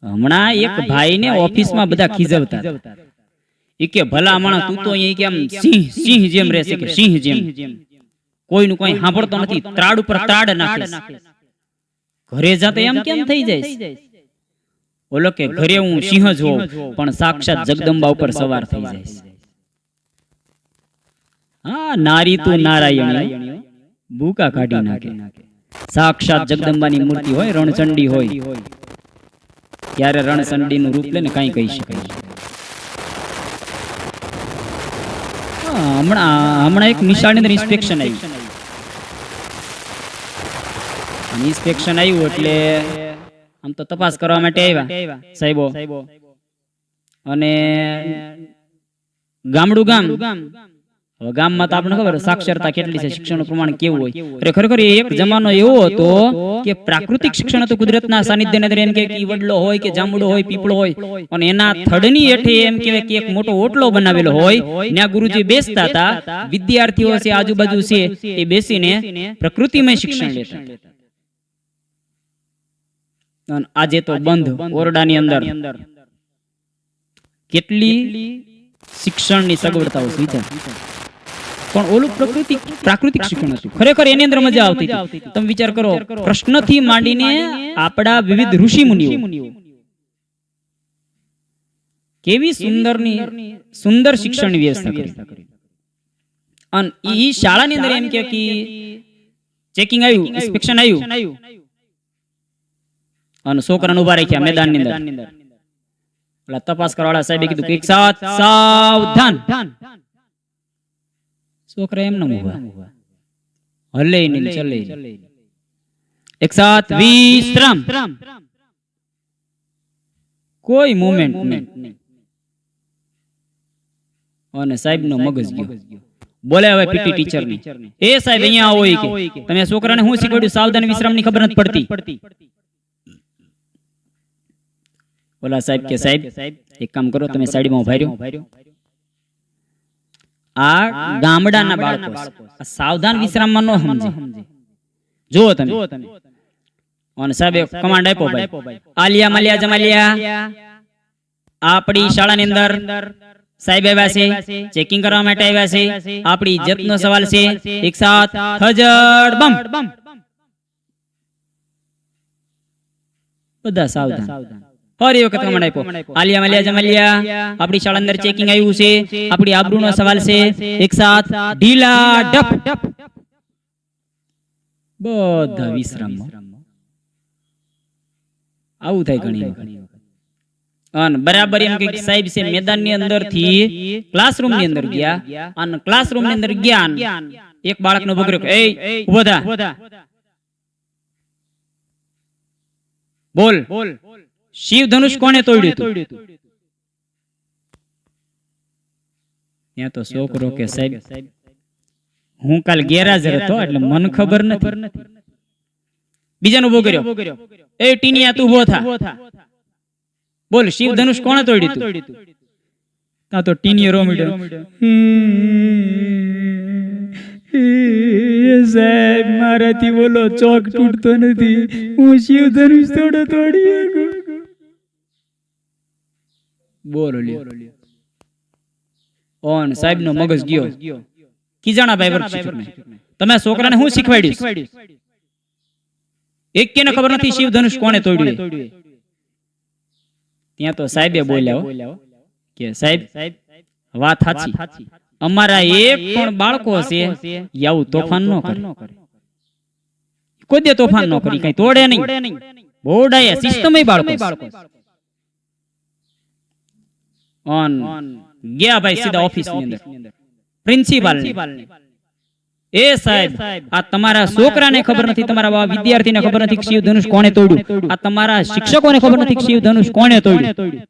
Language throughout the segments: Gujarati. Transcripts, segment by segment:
હમણાં એક ભાઈને ઓફિસમાં બધા ખીજવતા ઈ કે ભલા માણસ તું તો અહીં કે આમ સિંહ સિંહ જેમ રહેશે કે સિંહ જેમ કોઈનું કોઈ સાંભળતો નથી ત્રાડ ઉપર ત્રાડ નાખે ઘરે જાતે એમ કેમ થઈ જાય ઓલો કે ઘરે હું સિંહ જ હોઉં પણ સાક્ષાત જગદંબા ઉપર સવાર થઈ જાય હા નારી તું નારાયણી ભૂકા કાઢી નાખે સાક્ષાત જગદંબાની મૂર્તિ હોય રણચંડી હોય ત્યારે રણચંડીનું રૂપ લઈને કાંઈ કહી શકાય હમણાં એક નિશાળની અંદર ઇન્સ્પેક્શન આવ્યું ઇન્સ્પેક્શન આવ્યું એટલે આમ તો તપાસ કરવા માટે આવ્યા સાહેબો અને ગામડું ગામ ગામમાં તો આપણે ખબર સાક્ષરતા કેટલી છે શિક્ષણનું પ્રમાણ કેવું હોય અરે ખરેખર એક જમાનો એવો હતો કે પ્રાકૃતિક શિક્ષણ હતું કુદરતના સાનિધ્યને અંદર એમ કે વડલો હોય કે જાંબુડો હોય પીપળો હોય અને એના થડની હેઠે એમ કહેવાય કે એક મોટો ઓટલો બનાવેલો હોય ત્યાં ગુરુજી બેસતા હતા વિદ્યાર્થીઓ છે આજુબાજુ છે એ બેસીને પ્રકૃતિમય શિક્ષણ લેતા આજે તો બંધ ઓરડાની અંદર કેટલી શિક્ષણની સગવડતાઓ વિચાર પણ ઓલું પ્રાકૃતિક શિક્ષણ હતું ખરેખર એની અંદર મજા આવતી હતી તમે વિચાર કરો પ્રશ્નથી માંડીને આપણા વિવિધ ઋષિ મુનિઓ કેવી સુંદર શિક્ષણની વ્યવસ્થા કરી અને ઈ શાળાની અંદર એમ કે ચેકિંગ આવ્યું ઇન્સ્પેક્શન આવ્યું અને છોકરાને ઉભા રાખ્યા મેદાનની અંદર તપાસ કરવાવાળા સાહેબે કીધું કે એક સાથ સાવધાન છોકરા એમ ન ઉભા હલે નહીં ચલે એક સાથ વિશ્રામ કોઈ મોમેન્ટ નહીં અને સાહેબ નો મગજ ગયો બોલે હવે પીટી ટીચર ની એ સાહેબ અહીંયા હોય કે તમે છોકરાને હું શીખવાડ્યું સાવધાન વિશ્રામ ની ખબર નથી પડતી બોલા સાહેબ કે સાહેબ એક કામ કરો તમે સાઈડમાં ઉભા રહ્યો આ ગામડાના બાળકો સાવધાન વિશ્રામમાં ન સમજે જુઓ તમે અને સાહેબ કમાન્ડ આપ્યો ભાઈ આલિયા મલિયા જમાલિયા આપણી શાળાની અંદર સાહેબ આવ્યા છે ચેકિંગ કરવા માટે આવ્યા છે આપણી ઇજ્જતનો સવાલ છે એક સાથ હજડ બમ બધા સાવધાન ફરી વખત કમાન્ડ આપ્યો આલિયા મલિયા જમાલિયા આપણી શાળા અંદર ચેકિંગ આવ્યું છે આપણી આબરૂનો સવાલ છે એક સાથ ઢીલા ડપ બધા વિશ્રામ આવું થાય ઘણી વખત અને બરાબર એમ કે સાહેબ છે મેદાનની અંદર થી ક્લાસરૂમ ની અંદર ગયા અને ક્લાસરૂમ ની અંદર ગયા એક બાળકનો ઉભો કર્યો એ ઉભો થા બોલ શિવ ધનુષ કોણે તોડ્યું હતું ત્યાં તો છોકરો કે સાહેબ હું કાલ ગેરહાજર હતો એટલે મને ખબર નથી બીજાનો ઉભો કર્યો એ ટીનિયા તું ઉભો થા બોલ શિવ ધનુષ કોણે તોડ્યું હતું તા તો ટીનિયો રોમીડો સાહેબ મારાથી બોલો ચોક તૂટતો નથી હું શિવ ધનુષ તોડી બોલો ઓન સાહેબ નો મગજ ગયો કીજાણા ભાઈ વર્ગ શિક્ષકને તમે છોકરાને હું શીખવાડ્યું એક કેને ખબર નથી શિવ ધનુષ કોણે તોડ્યું ત્યાં તો સાહેબે બોલ્યા કે સાહેબ વાત સાચી અમારા એક પણ બાળકો છે આવું તોફાન ન કરે કોઈ દે તોફાન ન કરી કઈ તોડે નહીં બોડાયા સિસ્ટમય બાળકો ઓન ગયા ભાઈ સીધા ઓફિસ ની અંદર પ્રિન્સિપાલ એ સાહેબ આ તમારા છોકરાને ખબર નથી તમારા વિદ્યાર્થીને ખબર નથી શિવ ધનુષ કોણે તોડ્યું આ તમારા શિક્ષકોને ખબર નથી શિવ ધનુષ કોણે તોડ્યું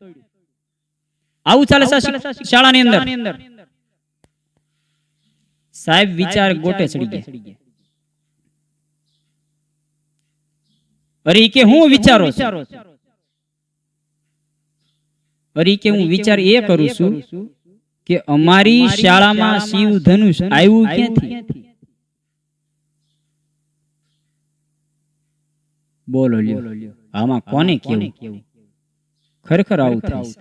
આવું ચાલે શાળાની અંદર સાહેબ વિચાર ગોટે ચડી ગયા અરે કે હું વિચારો અરે કે હું વિચાર એ કરું છું કે અમારી શાળામાં શિવ ધનુષ આવ્યું ક્યાંથી બોલો લ્યો આમાં કોને કેવું ખરેખર આવું થાય છે.